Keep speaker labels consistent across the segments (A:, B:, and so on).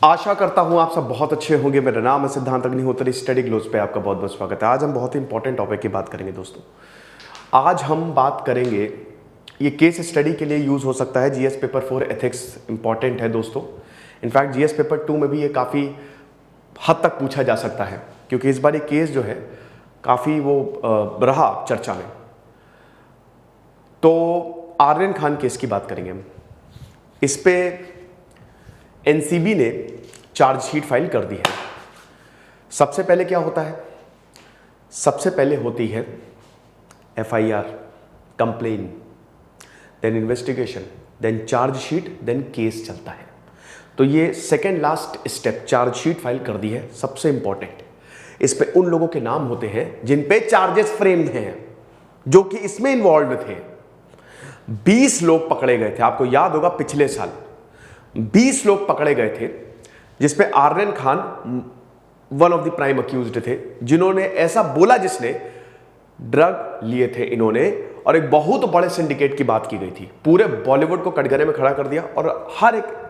A: आशा करता हूं आप सब बहुत अच्छे होंगे। मेरा नाम है सिद्धांत अग्निहोत्री। स्टडी ग्लोस पे आपका बहुत बहुत स्वागत है। आज हम बहुत ही इंपॉर्टेंट टॉपिक की बात करेंगे दोस्तों। आज हम बात करेंगे, ये केस स्टडी के लिए यूज हो सकता है। जीएस पेपर 4 एथिक्स इंपॉर्टेंट है दोस्तों। इनफैक्ट जीएस पेपर 2 में भी ये काफ़ी हद तक पूछा जा सकता है, क्योंकि इस बार ये केस जो है काफ़ी वो रहा चर्चा में। तो आर्यन खान केस की बात करेंगे हम। इस पे एनसीबी ने चार्जशीट फाइल कर दी है। सबसे पहले क्या होता है? सबसे पहले होती है FIR, complain, then investigation, then chargesheet, then case चलता है। तो ये second last step, chargesheet file कर दी है, सबसे इंपॉर्टेंट। इस पे उन लोगों के नाम होते हैं जिन पे चार्जेस फ्रेम्ड हैं, जो कि इसमें इन्वॉल्व थे। 20 लोग पकड़े गए थे। आपको याद होगा पिछले साल 20 लोग पकड़े गए थे, जिसपे Aryan Khan one of the prime accused थे, जिन्होंने ऐसा बोला, जिसने ड्रग लिए थे इन्होंने, और एक बहुत बड़े सिंडिकेट की बात की गई थी। पूरे बॉलीवुड को कटघरे में खड़ा कर दिया और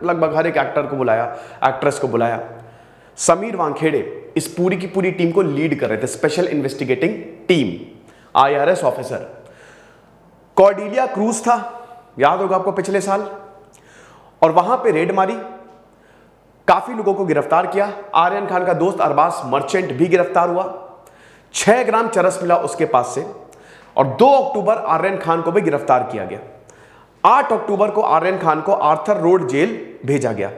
A: लगभग हर एक एक्टर को बुलाया, एक्ट्रेस को बुलाया। समीर वानखेड़े इस पूरी की पूरी टीम को लीड कर रहे थे, special investigating team, IRS officer. Cordelia cruise था, याद होगा आपको पिछले साल, और वहां पे रेड मारी, काफी लोगों को गिरफ्तार किया। आर्यन खान का दोस्त अरबाज मर्चेंट भी गिरफ्तार हुआ। 6 ग्राम चरस मिला उसके पास से। और 2 अक्टूबर आर्यन खान को भी गिरफ्तार किया गया। 8 अक्टूबर को आर्यन खान को आर्थर रोड जेल भेजा गया।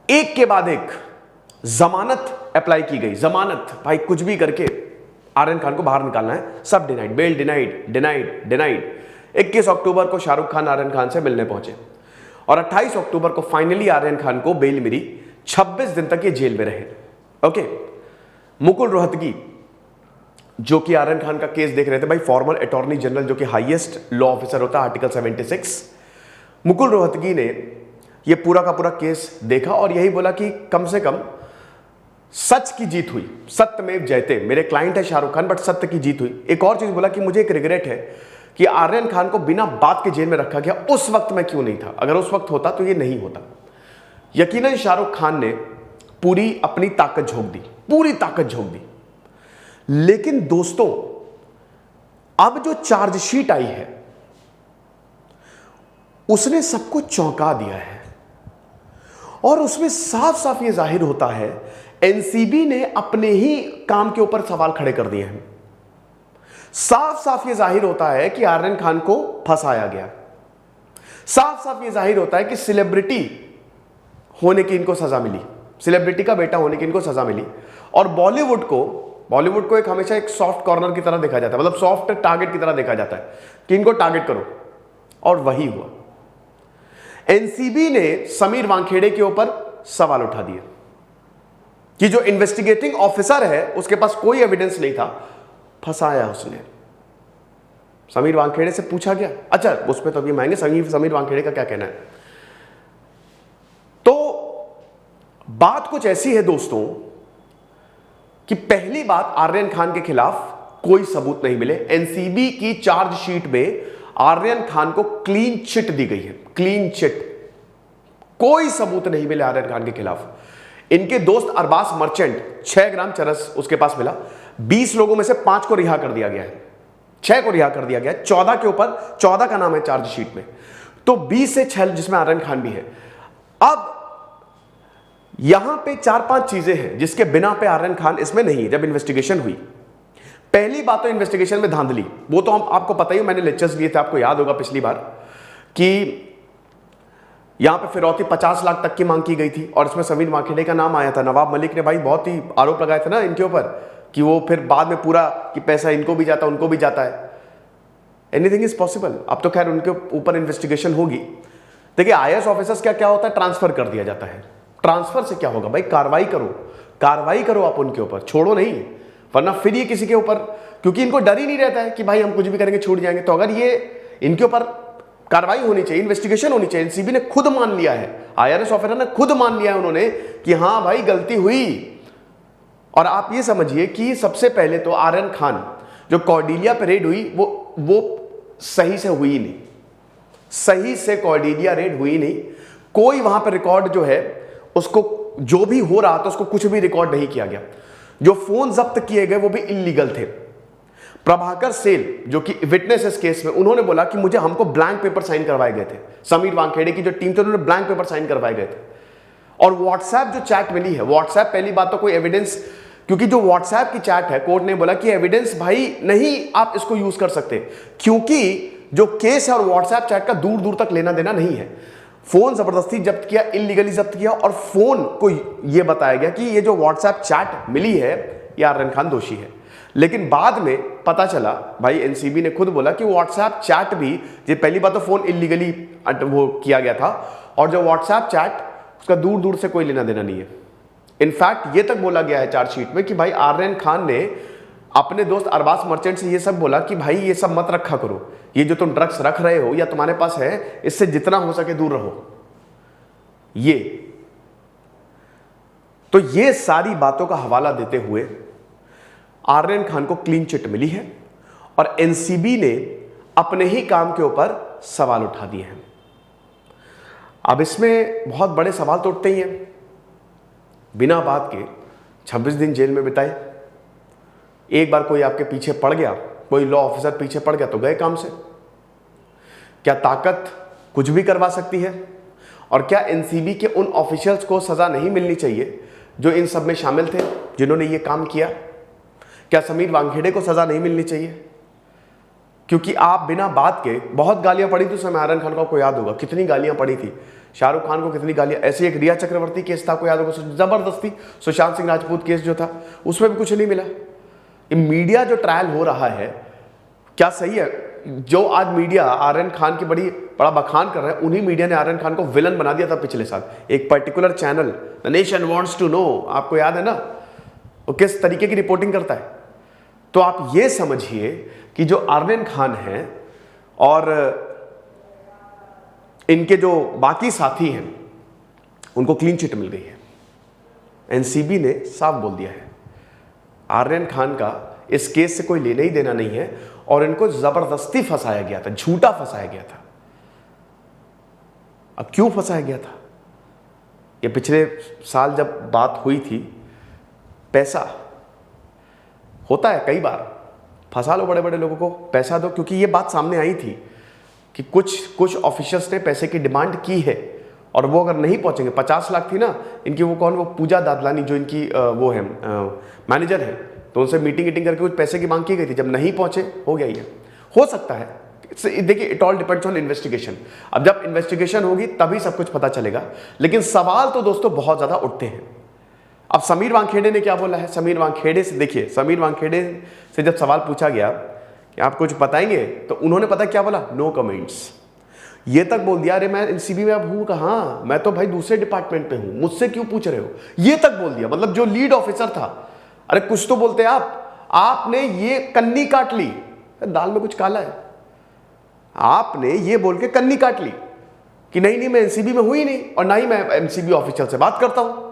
A: एक के बाद एक जमानत अप्लाई की गई। जमानत, भाई कुछ भी करके आर्यन खान को बाहर निकालना है। सब denied, bail denied, denied, denied. 21 अक्टूबर को शाहरुख खान आर्यन खान से मिलने पहुंचे और 28 अक्टूबर को फाइनली आर्यन खान को बेल मिली। 26 दिन तक ये जेल में रहे। ओके। मुकुल रोहतगी, जो कि आर्यन खान का केस देख रहे थे, भाई फॉर्मर अटॉर्नी जनरल, जो कि हाईएस्ट लॉ ऑफिसर होता है, आर्टिकल 76, मुकुल रोहतगी ने ये पूरा का पूरा केस देखा और यही बोला कि कम से कम सच की जीत हुई। सत्यमेव जयते। मेरे क्लाइंट है शाहरुख खान, बट सत्य की जीत हुई। एक और चीज बोला कि मुझे एक रिग्रेट है कि आर्यन खान को बिना बात के जेल में रखा गया। उस वक्त मैं क्यों नहीं था? अगर उस वक्त होता तो ये नहीं होता। यकीनन शाहरुख खान ने पूरी अपनी ताकत झोंक दी, पूरी ताकत झोंक दी। लेकिन दोस्तों, अब जो चार्जशीट आई है उसने सबको चौंका दिया है और उसमें साफ साफ ये जाहिर होता है एनसीबी ने अपने ही काम के ऊपर सवाल खड़े कर दिए हैं। साफ साफ ये जाहिर होता है कि आर्यन खान को फंसाया गया। साफ साफ ये जाहिर होता है कि सेलिब्रिटी होने की इनको सजा मिली, सेलिब्रिटी का बेटा होने की इनको सजा मिली। और बॉलीवुड को एक हमेशा एक सॉफ्ट कॉर्नर की तरह देखा जाता है, मतलब सॉफ्ट टारगेट की तरह देखा जाता है कि इनको टारगेट करो, और वही हुआ। एनसीबी ने समीर वानखेड़े के ऊपर सवाल उठा दिए कि जो इन्वेस्टिगेटिंग ऑफिसर है उसके पास कोई एविडेंस नहीं था, फंसाया उसने। समीर वानखेड़े से पूछा गया, अच्छा उस पर तो अभी मांगे समीर वानखेड़े का क्या कहना है। तो बात कुछ ऐसी है दोस्तों कि पहली बात, आर्यन खान के खिलाफ कोई सबूत नहीं मिले। एनसीबी की चार्जशीट में आर्यन खान को क्लीन चिट दी गई है, क्लीन चिट। कोई सबूत नहीं मिले आर्यन खान के खिलाफ। इनके दोस्त अरबाज मर्चेंट, 6 ग्राम चरस उसके पास मिला। 20 लोगों में से 5 को रिहा कर दिया गया है, 6 को रिहा कर दिया गया है। 14 के ऊपर 14 का नाम है चार्जशीट में, तो 20 से 6 जिसमें आर्यन खान भी है। अब यहां पे 4-5 चीजें हैं जिसके बिना पे आर्यन खान इसमें नहीं। जब इन्वेस्टिगेशन हुई, पहली बात तो इन्वेस्टिगेशन में धांधली, वो तो हम आपको पता ही, मैंने लेक्चर्स लिए थे, आपको याद होगा पिछली बार, कि यहां पे फिरौती 50 लाख तक की मांग की गई थी और इसमें समीर वानखेड़े का नाम आया था। नवाब मलिक ने भाई बहुत ही आरोप लगाए थे ना इनके ऊपर कि वो फिर बाद में पूरा कि पैसा इनको भी जाता उनको भी जाता है। Anything is possible. अब तो खैर उनके ऊपर इन्वेस्टिगेशन होगी। देखिए आईएएस ऑफिसर्स क्या होता है, ट्रांसफर कर दिया जाता है। ट्रांसफर से क्या होगा भाई, कार्रवाई करो, कार्रवाई करो आप उनके ऊपर, छोड़ो नहीं, वरना फिर ये किसी के ऊपर, क्योंकि इनको डर ही नहीं रहता है कि भाई हम कुछ भी करेंगे छूट जाएंगे। तो अगर ये इनके ऊपर कार्रवाई होनी चाहिए, इन्वेस्टिगेशन होनी चाहिए। एनसीबी ने खुद मान लिया है, आईआरएस ऑफिसर ने खुद मान लिया है उन्होंने कि हां भाई गलती हुई। और आप ये समझिए कि सबसे पहले तो आर्यन खान जो कॉर्डेलिया पे रेड हुई वो सही से हुई नहीं, सही से कॉर्डेलिया रेड हुई नहीं। कोई वहां पर रिकॉर्ड जो है उसको जो भी हो रहा था उसको कुछ भी रिकॉर्ड नहीं किया गया। जो फोन जब्त किए गए वो भी इलीगल थे। प्रभाकर सेल जो कि विटनेस इस केस में, उन्होंने बोला कि मुझे हमको ब्लैंक पेपर साइन करवाए गए थे। समीर वानखेड़े की जो टीम थी उन्होंने ब्लैंक पेपर साइन करवाए गए थे। और व्हाट्सएप जो चैट मिली है, व्हाट्सएप पहली बात तो कोई एविडेंस, क्योंकि जो व्हाट्सएप की चैट है कोर्ट ने बोला कि एविडेंस भाई नहीं आप इसको यूज कर सकते, क्योंकि जो केस है और व्हाट्सएप चैट का दूर दूर तक लेना देना नहीं है। फोन जबरदस्ती जब्त किया, इलीगली जब्त किया, और फोन को यह बताया गया कि ये जो व्हाट्सएप चैट मिली है ये आर्यन खान दोषी है। लेकिन बाद में पता चला, भाई एनसीबी ने खुद बोला कि व्हाट्सएप चैट भी, ये पहली बात तो फोन इलीगली वो किया गया था, और जो व्हाट्सएप चैट उसका दूर दूर से कोई लेना देना नहीं है। इनफैक्ट ये तक बोला गया है चार्जशीट में कि भाई आर्यन खान ने अपने दोस्त अरबाज मर्चेंट से ये सब बोला कि भाई ये सब मत रखा करो, ये जो तुम ड्रग्स रख रहे हो या तुम्हारे पास है इससे जितना हो सके दूर रहो। ये तो ये सारी बातों का हवाला देते हुए आर्यन खान को क्लीन चिट मिली है और एनसीबी ने अपने ही काम के ऊपर सवाल उठा दिए हैं। अब इसमें बहुत बड़े सवाल तो उठते ही हैं। बिना बात के 26 दिन जेल में बिताए, एक बार कोई आपके पीछे पड़ गया, कोई लॉ ऑफिसर पीछे पड़ गया तो गए काम से। क्या ताकत कुछ भी करवा सकती है? और क्या एनसीबी के उन ऑफिशियल्स को सजा नहीं मिलनी चाहिए जो इन सब में शामिल थे, जिन्होंने ये काम किया? क्या समीर वानखेड़े को सजा नहीं मिलनी चाहिए? क्योंकि आप बिना बात के, बहुत गालियां पड़ी थी उस समय आर्यन खान को, आपको याद होगा कितनी गालियां पड़ी थी, शाहरुख खान को कितनी गालियां। ऐसे एक रिया चक्रवर्ती केस था, आपको याद होगा, जबरदस्ती सुशांत सिंह राजपूत केस जो था उसमें भी कुछ नहीं मिला। ये मीडिया जो ट्रायल हो रहा है, क्या सही है? जो आज मीडिया आर्यन खान की बड़ा बखान कर रहा है, उन्हीं मीडिया ने आर्यन खान को विलन बना दिया था पिछले साल। एक particular channel, the nation wants to know, आपको याद है ना, वो किस तरीके की रिपोर्टिंग करता है। तो आप ये समझिए कि जो आर्यन खान हैं और इनके जो बाकी साथी हैं उनको क्लीन चिट मिल गई है। एनसीबी ने साफ बोल दिया है आर्यन खान का इस केस से कोई लेना ही देना नहीं है और इनको जबरदस्ती फंसाया गया था, झूठा फंसाया गया था। अब क्यों फंसाया गया था? ये पिछले साल जब बात हुई थी, पैसा होता है कई बार, फंसा लो बड़े बड़े लोगों को, पैसा दो, क्योंकि ये बात सामने आई थी कि कुछ ऑफिसर्स ने पैसे की डिमांड की है और वो अगर नहीं पहुंचेंगे, 50 लाख थी ना इनकी, वो कौन, वो पूजा दादलानी जो इनकी वो है मैनेजर है, तो उनसे मीटिंग करके कुछ पैसे की मांग की गई थी। जब नहीं पहुंचे, हो गया ये। हो सकता है, देखिए it all depends on investigation. अब जब इन्वेस्टिगेशन होगी तभी सब कुछ पता चलेगा। लेकिन सवाल तो दोस्तों बहुत ज्यादा उठते हैं। अब समीर वानखेड़े ने क्या बोला है? समीर वानखेड़े से देखिए, समीर वानखेड़े से जब सवाल पूछा गया कि आप कुछ बताएंगे, तो उन्होंने पता क्या बोला? No comments. ये तक बोल दिया, अरे मैं एनसीबी में अब हूं कहाँ, मैं तो भाई दूसरे डिपार्टमेंट पे हूं, मुझसे क्यों पूछ रहे हो, ये तक बोल दिया। मतलब जो लीड ऑफिसर था, अरे कुछ तो बोलते आपने ये कन्नी काट ली, दाल में कुछ काला है, आपने ये बोल के कन्नी काट ली कि नहीं मैं एनसीबी में हुई नहीं और ना ही मैं एनसीबी ऑफिसर से बात करता हूं।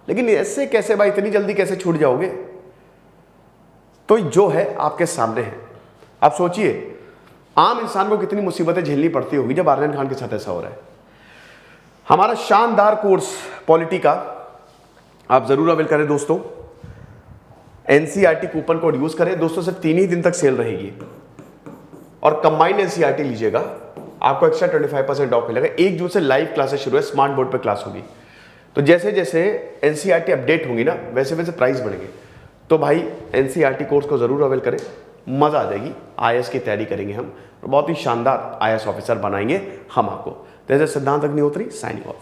A: लेकिन ऐसे कैसे भाई, इतनी जल्दी कैसे छूट जाओगे? तो जो है आपके सामने है। आप सोचिए आम इंसान को कितनी मुसीबतें झेलनी पड़ती होगी जब आर्यन खान के साथ ऐसा हो रहा है। हमारा शानदार कोर्स पॉलिटी का आप जरूर अवेल करें दोस्तों। एनसीईआरटी कूपन कोड यूज करें दोस्तों, सिर्फ 3 ही दिन तक सेल रहेगी और कंबाइंड एनसीईआरटी लीजिएगा, आपको एक्स्ट्रा 25% ऑफ मिलेगा। 1 जून से लाइव क्लासेस शुरू है, स्मार्ट बोर्ड पे क्लास होगी। तो जैसे जैसे एनसीईआरटी अपडेट होंगी ना, वैसे वैसे प्राइस बढ़ेंगे। तो भाई एनसीईआरटी कोर्स को जरूर अवेल करें, मजा आ जाएगी। आईएएस की तैयारी करेंगे हम, बहुत ही शानदार आईएएस ऑफिसर बनाएंगे हम आपको। जैसे सिद्धांत अग्निहोत्री साइनिंग ऑफ।